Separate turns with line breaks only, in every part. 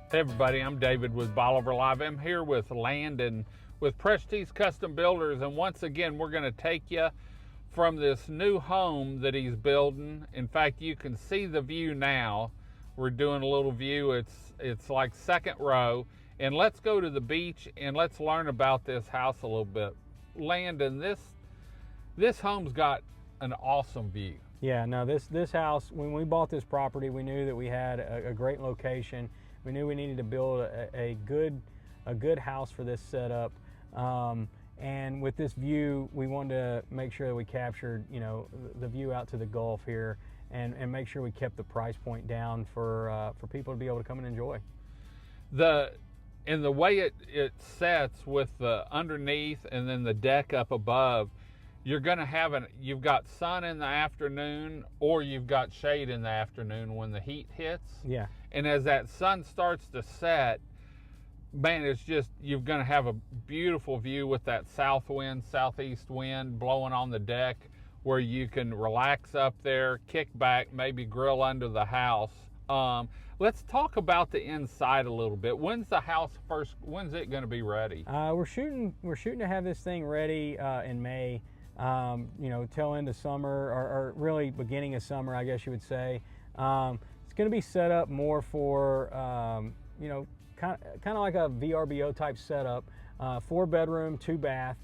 Hey everybody, I'm David with Bolivar Live. I'm here with Landon with Prestige Custom Builders, and once again we're going to take you from this new home that he's building. In fact, you can see the view now. We're doing a little view. It's like second row, and let's go to the beach and let's learn about this house a little bit. Landon, this home's got an awesome view.
Yeah, no, this house, when we bought this property, we knew that we had a great location. We knew we needed to build a good house for this setup, and with this view, we wanted to make sure that we captured, the view out to the Gulf here, and make sure we kept the price point down for people to be able to come and enjoy.
And the way it sets with the underneath and then the deck up above, you're going to have you've got sun in the afternoon, or you've got shade in the afternoon when the heat hits.
Yeah.
And as that sun starts to set, man, it's just, you're going to have a beautiful view with that southeast wind blowing on the deck, where you can relax up there, kick back, maybe grill under the house. Let's talk about the inside a little bit. When's it going to be ready?
We're shooting to have this thing ready in May. Till end of summer, or really beginning of summer, I guess you would say. It's going to be set up more for, kind of like a VRBO type setup. 4-bedroom, 2-bath.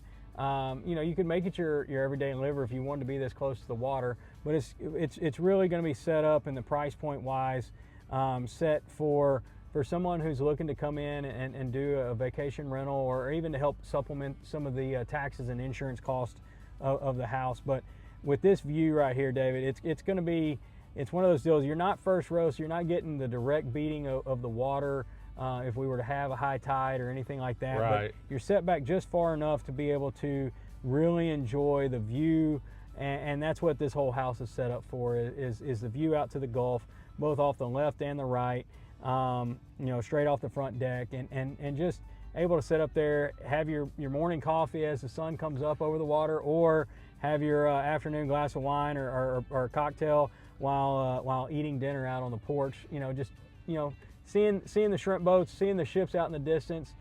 You could make it your everyday liver if you wanted to be this close to the water, but it's really going to be set up, in the price point wise, set for someone who's looking to come in and do a vacation rental, or even to help supplement some of the taxes and insurance costs of the house. But with this view right here, David, it's one of those deals. You're not first row, so you're not getting the direct beating of the water if we were to have a high tide or anything like that.
Right.
But you're set back just far enough to be able to really enjoy the view, and that's what this whole house is set up for, is the view out to the Gulf, both off the left and the right, straight off the front deck, and just able to sit up there, have your morning coffee as the sun comes up over the water, or have your afternoon glass of wine or cocktail while eating dinner out on the porch. Seeing the shrimp boats, seeing the ships out in the distance.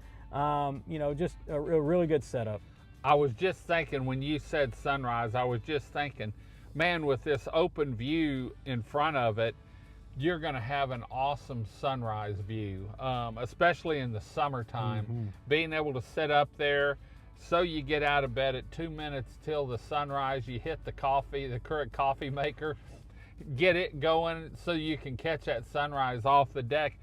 Just a really good setup.
I was just thinking, when you said sunrise, I was just thinking, man, with this open view in front of it, you're going to have an awesome sunrise view, especially in the summertime.
Mm-hmm.
Being able to sit up there, so you get out of bed at 2 minutes till the sunrise, you hit the current coffee maker, get it going so you can catch that sunrise off the deck.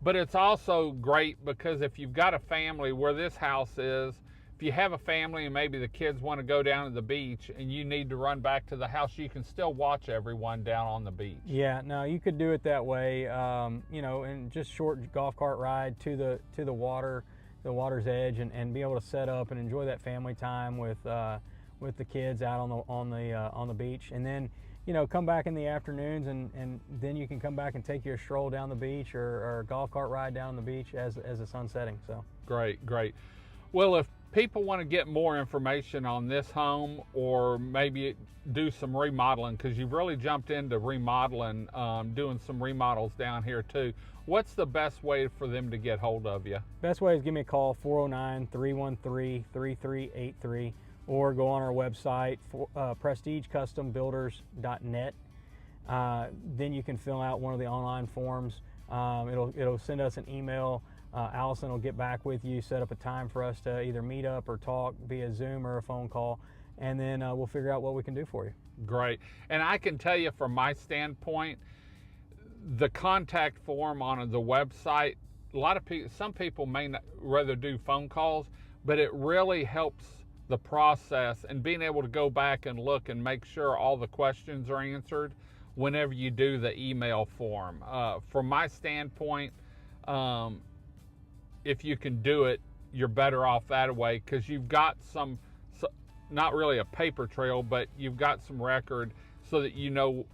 But it's also great because if you've got a family, where this house is, if you have a family and maybe the kids want to go down to the beach and you need to run back to the house, you can still watch everyone down on the beach.
Yeah, no, you could do it that way, and just short golf cart ride to the water's edge, and be able to set up and enjoy that family time with the kids out on the beach, and then come back in the afternoons, and then you can come back and take your stroll down the beach, or a golf cart ride down the beach as the sun's setting. So
great. Well, if people want to get more information on this home, or maybe do some remodeling, because you've really jumped into remodeling, doing some remodels down here too, what's the best way for them to get hold of you?
Best way is give me a call, 409-313-3383, or go on our website, prestigecustombuilders.net. Then you can fill out one of the online forms. It'll send us an email. Allison will get back with you, set up a time for us to either meet up or talk via Zoom or a phone call, and then we'll figure out what we can do for you.
Great. And I can tell you, from my standpoint, the contact form on the website, some people may not rather do phone calls, but it really helps the process, and being able to go back and look and make sure all the questions are answered whenever you do the email form. From my standpoint, if you can do it, you're better off that way, because you've got not really a paper trail, but you've got some record, so that you know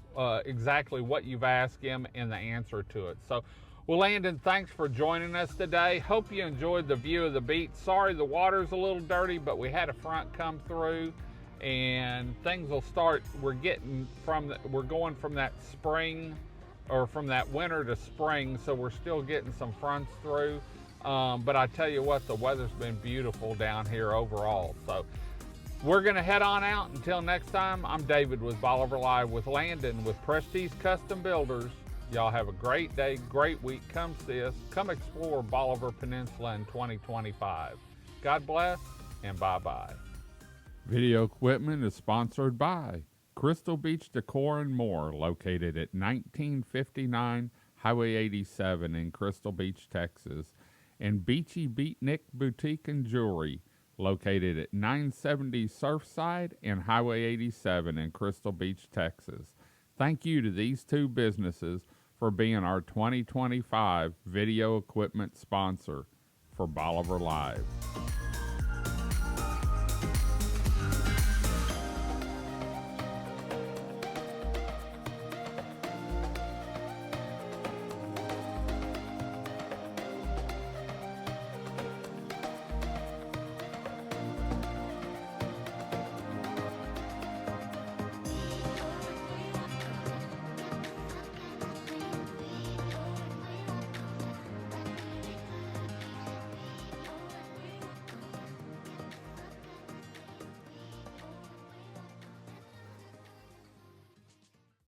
exactly what you've asked him and the answer to it. So, well, Landon, thanks for joining us today. Hope you enjoyed the view of the beach. Sorry the water's a little dirty, but we had a front come through, and things will start. We're going from that spring or from that winter to spring, so we're still getting some fronts through. But I tell you what, the weather's been beautiful down here overall. So we're gonna head on out. Until next time, I'm David with Bolivar Live with Landon with Prestige Custom Builders. Y'all have a great day, great week. Come see us. Come explore Bolivar Peninsula in 2025. God bless, and bye-bye. Video equipment is sponsored by Crystal Beach Decor and More, located at 1959 Highway 87 in Crystal Beach, Texas, and Beachy Beatnik Boutique and Jewelry, located at 970 Surfside and Highway 87 in Crystal Beach, Texas. Thank you to these two businesses for being our 2025 video equipment sponsor for Bolivar Live.